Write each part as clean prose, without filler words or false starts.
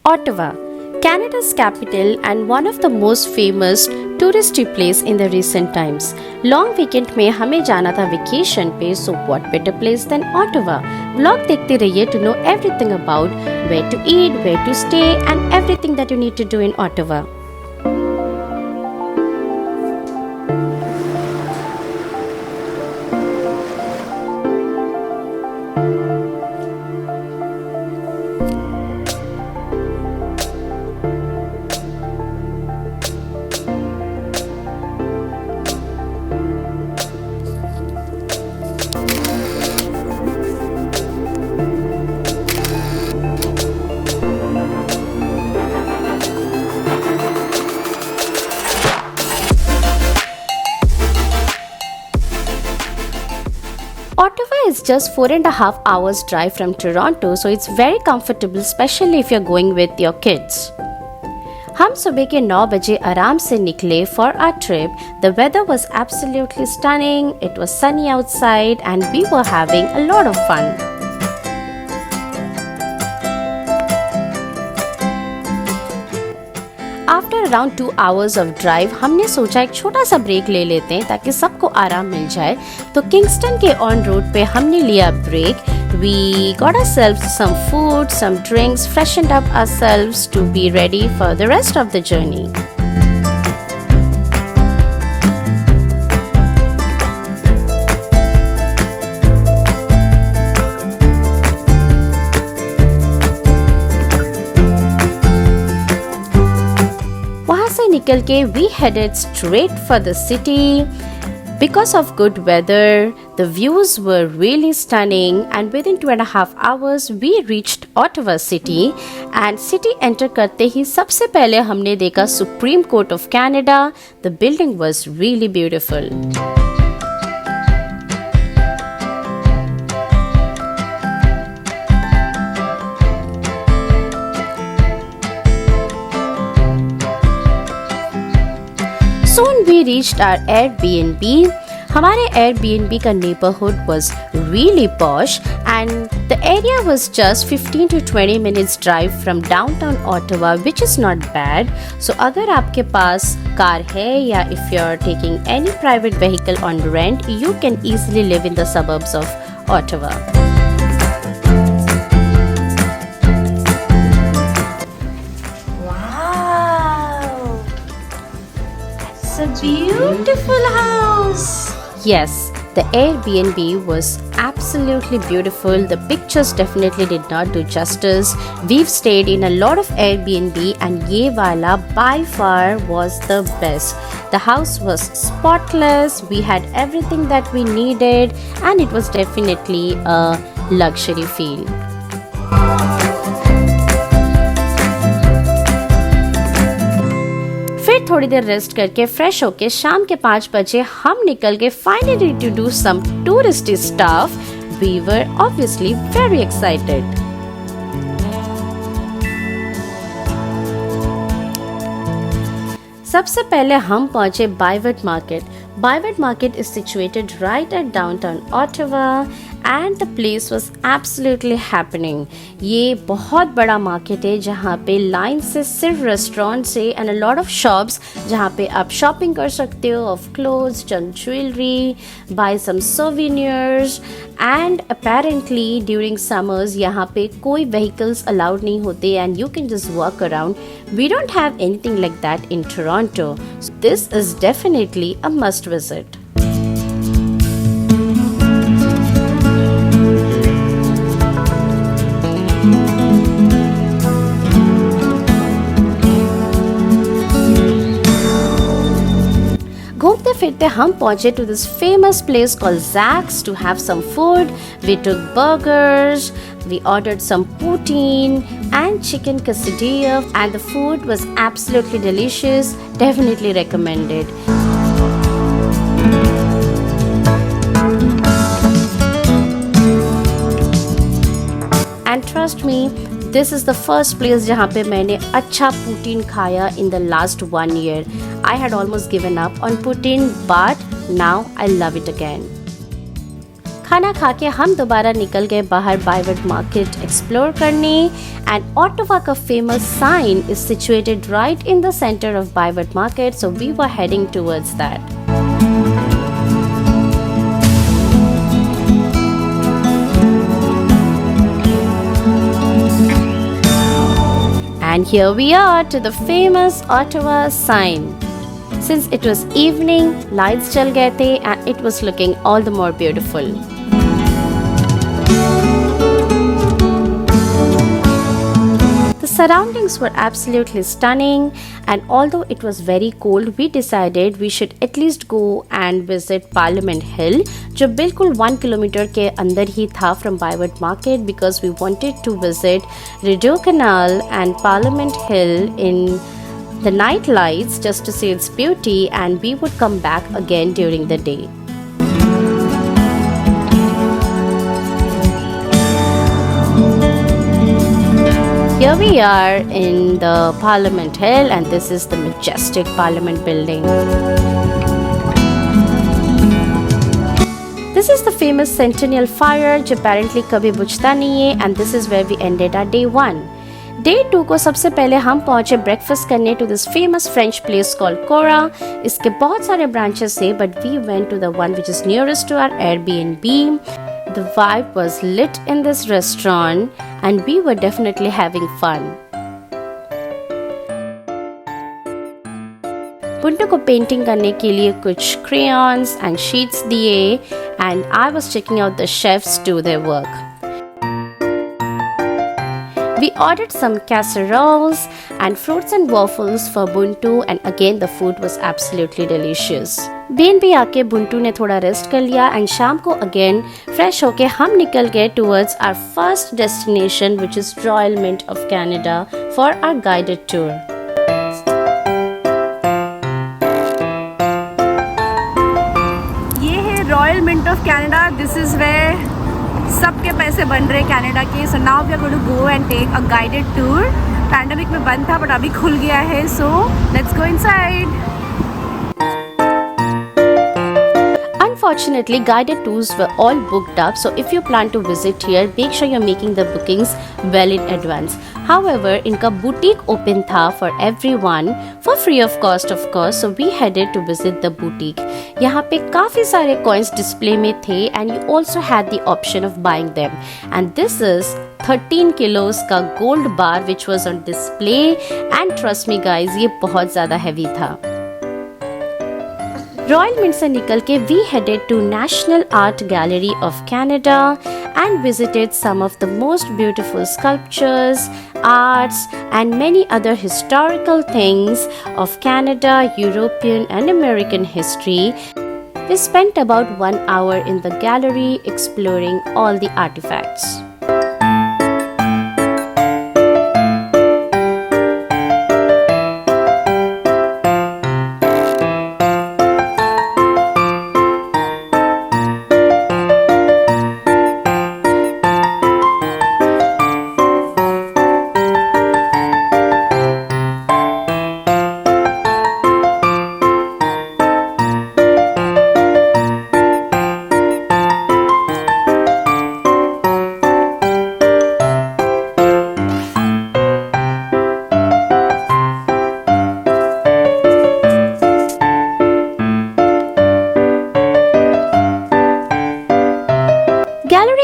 Ottawa, Canada's capital and one of the most famous touristy place in the recent times. Long weekend में हमें जाना था vacation पे, so what better place than Ottawa? Vlog देखते रहिए to know everything about where to eat, where to stay and everything that you need to do in Ottawa. Ottawa is just 4.5 hours drive from Toronto, so it's very comfortable, especially if you're going with your kids. हम सुबह के 9 बजे आराम से निकले for our trip. The weather was absolutely stunning. It was sunny outside and we were having a lot of fun. After around 2 hours of drive, हमने सोचा एक छोटा सा ब्रेक ले लेते हैं ताकि सबको आराम मिल जाए. तो किंगस्टन के ऑन रोड पे हमने लिया break. We got ourselves some food, some drinks, freshened up ourselves to be ready for the rest of the journey. निकल के we headed straight for the city. Because of good weather, the views were really stunning and within 2.5 hours we reached Ottawa city. And city enter करते ही सबसे पहले हमने देखा Supreme Court of Canada. The building was really beautiful. Soon we reached our Airbnb. हमारे Airbnb का neighborhood was really posh and the area was just 15 to 20 minutes drive from downtown Ottawa, which is not bad. So अगर आपके पास car है या if you're taking any private vehicle on rent, you can easily live in the suburbs of Ottawa. A beautiful house. Yes, the Airbnb was absolutely beautiful. The pictures definitely did not do justice. We've stayed in a lot of Airbnb and ye wala by far was the best. The house was spotless. We had everything that we needed and it was definitely a luxury feel. फिर थोड़ी देर rest करके fresh होके शाम के 5 बजे हम निकल गए finally to do some touristy stuff. We were obviously very excited. सबसे पहले हम पहुंचे बाइवर्ट market. Bayward Market is situated right at downtown Ottawa and the place was absolutely happening. ये बहुत बड़ा मार्केट है जहाँ पे लाइन से सिर्फ रेस्टोरेंट से and a lot of shops जहाँ पे आप शॉपिंग कर सकते हो of clothes, jewelry, buy some souvenirs and apparently during summers यहाँ पे कोई vehicles allowed नहीं होते and you can just walk around. We don't have anything like that in Toronto. So this is definitely a must visit. घूमते फिरते हम पहुंचे to this famous place called Zack's to have some food. We took burgers, we ordered some poutine and chicken quesadilla and the food was absolutely delicious. Definitely recommended. And trust me, this is the first place जहाँ पे मैंने अच्छा poutine खाया in the last 1 year. I had almost given up on poutine, but now I love it again. खाना खा के हम दोबारा निकल गए बाहर बाइवर्ट मार्केट एक्सप्लोर करने एंड ऑटोवा का famous sign is situated right in the centre of ByWard market, so we were heading towards that. And here we are to the famous Ottawa sign. Since it was evening, lights jal gaye the and it was looking all the more beautiful. The surroundings were absolutely stunning, and although it was very cold, we decided we should at least go and visit Parliament Hill, जो बिल्कुल 1 kilometre के अंदर ही था from Bayward Market, because we wanted to visit Rideau Canal and Parliament Hill in the night lights just to see its beauty, and we would come back again during the day. Here we are in the Parliament Hill, and this is the majestic Parliament building. This is the famous Centennial Fire, जो apparently कभी बुझता नहीं है, and this is where we ended our day 1. Day 2 को सबसे पहले हम पहुंचे ब्रेकफास्ट करने to this famous French place called Cora. इसके बहुत सारे branches थे, but we went to the one which is nearest to our Airbnb. The vibe was lit in this restaurant and we were definitely having fun. Buntu को painting करने के लिए कुछ crayons and sheets दिए, and I was checking out the chefs do their work. We ordered some casseroles and fruits and waffles for Buntu, and again the food was absolutely delicious. B&B आके बुंटू ने थोड़ा rest कर लिया, and शाम को again fresh होके हम निकल गए towards our first destination which is Royal Mint of Canada for our guided tour. ये है Royal Mint of Canada. This is where सबके पैसे बन रहे कनाडा के. So now we are going to go and take a guided tour. Pandemic में बंद था बट अभी खुल गया है, so let's go inside. Unfortunately, guided tours were all booked up, so if you plan to visit here, make sure you're making the bookings well in advance. However, इनका boutique open था for everyone for free of course, so we headed to visit the boutique. यहाँ पे काफ़ी सारे coins display में थे, and you also had the option of buying them. And this is 13 kilos का gold bar which was on display, and trust me guys, ये बहुत ज़्यादा heavy था. रॉयल मिंट से निकल के we headed to National Art Gallery of Canada and visited some of the most beautiful sculptures, arts and many other historical things of Canada, European and American history. We spent about 1 hour in the gallery exploring all the artifacts.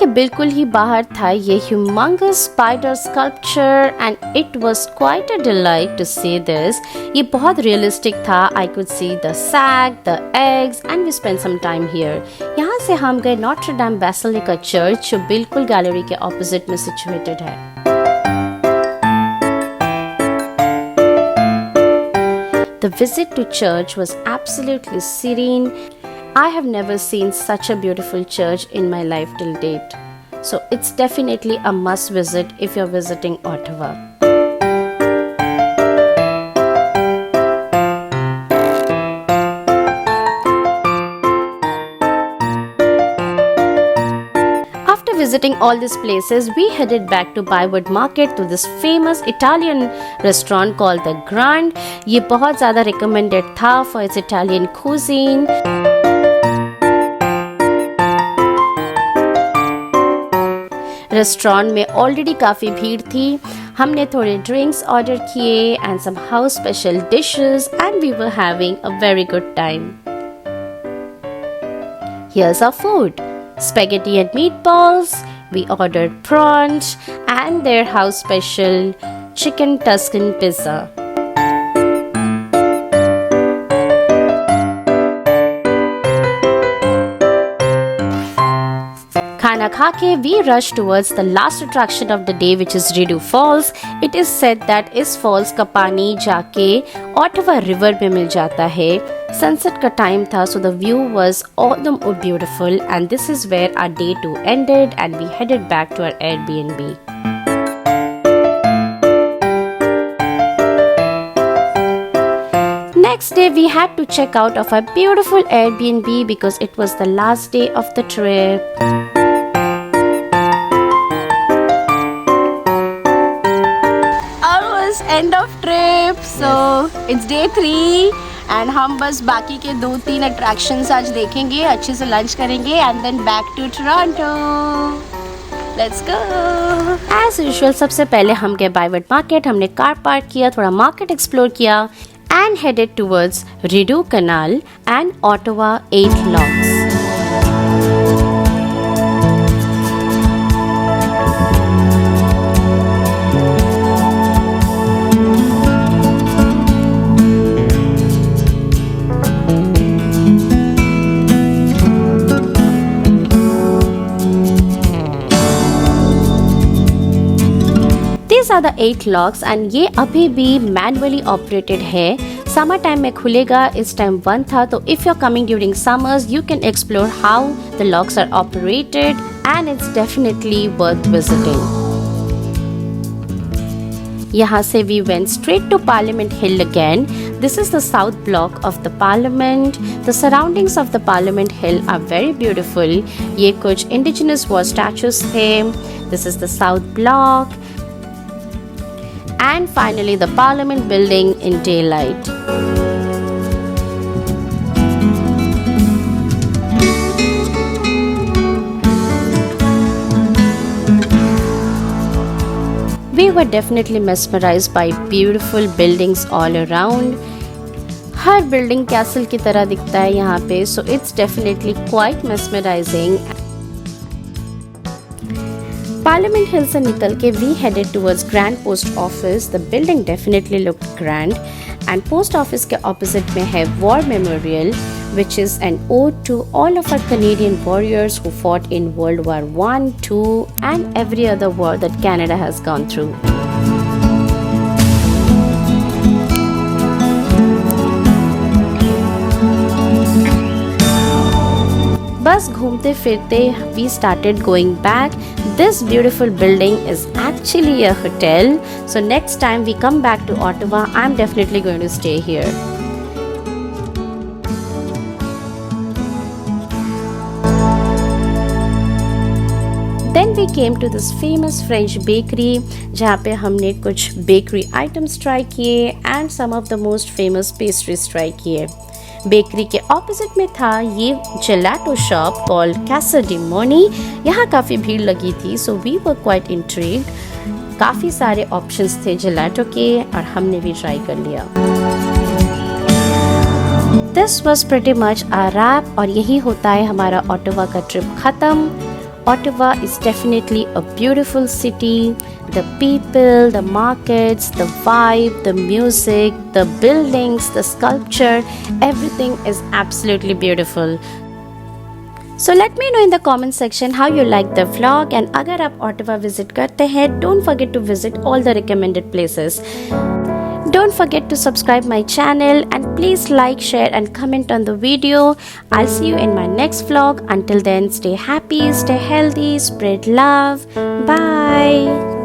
के बिल्कुल ही बाहर था ये humongous spider sculpture and it was quite a delight to see this. ये बहुत realistic था. I could see the sack, the eggs and we spent some time here. यहाँ से हम गए Notre Dame Basilica Church जो बिल्कुल गैलरी के opposite में situated है. The visit to church was absolutely serene. I have never seen such a beautiful church in my life till date. So it's definitely a must visit if you're visiting Ottawa. After visiting all these places, we headed back to Bayward Market to this famous Italian restaurant called The Grand. ये बहुत ज़्यादा recommended था for its Italian cuisine. Restaurant में already काफ़ी भीड़ थी. हमने थोड़े ड्रिंक्स ऑर्डर किए and some house special dishes and we were having a very good time. Here's our food. Spaghetti and meatballs. We ordered prawns and their house special chicken Tuscan pizza. खाना खा के we rushed towards the last attraction of the day, which is Rideau Falls. It is said that इस falls का पानी जाके Ottawa river में मिल जाता है. Sunset का time था, so the view was all the more beautiful, and this is where our day 2 ended and we headed back to our Airbnb. Next day we had to check out of our beautiful Airbnb because it was the last day of the trip. End of trip, so it's day 3 and हम बस बाकी के 2-3 attractions आज देखेंगे, अच्छे से lunch करेंगे and then back to Toronto. Let's go. As usual, सबसे पहले हम गए बाइवर्ट मार्केट. हमने कार पार्क किया, थोड़ा मार्केट एक्सप्लोर किया and headed towards Rideau Canal and Ottawa 8 Locks. These are the 8 locks and ये अभी भी manually operated है. Summer time में खुलेगा, इस time बंद था, तो if you're coming during summers, you can explore how the locks are operated and it's definitely worth visiting. यहाँ से we went straight to Parliament Hill again. This is the south block of the Parliament. The surroundings of the Parliament Hill are very beautiful. ये कुछ indigenous war statues थे. This is the south block. And finally the Parliament building in daylight. We were definitely mesmerized by beautiful buildings all around. Her building castle की तरह दिखता है यहाँ पे, so it's definitely quite mesmerizing. Parliament Hill से निकल के we headed towards Grand Post Office. The building definitely looked grand. And Post Office के opposite में है War Memorial, which is an ode to all of our Canadian warriors who fought in World War I, II, and every other war that Canada has gone through. बस घूमते फिरते we started going back. This beautiful building is actually a hotel. So next time we come back to Ottawa, I'm definitely going to stay here. Then we came to this famous French bakery जहाँ पे हमने कुछ bakery items try किए and some of the most famous pastries try किए. Bakery के opposite में था ये gelato shop called Casa Di Moni. यहाँ काफ़ी भीड़ लगी थी, so we were quite intrigued. काफ़ी सारे ऑप्शंस थे जेलाटो के और हमने भी ट्राई कर लिया. This was pretty much a wrap और यही होता है हमारा ओटावा का ट्रिप ख़त्म. Ottawa is definitely a beautiful city. The people, the markets, the vibe, the music, the buildings, the sculpture, everything is absolutely beautiful. So let me know in the comment section how you like the vlog, and अगर आप Ottawa visit करते हैं, don't forget to visit all the recommended places. Don't forget to subscribe my channel and please like, share and comment on the video. I'll see you in my next vlog. Until then, stay happy, stay healthy, spread love. Bye.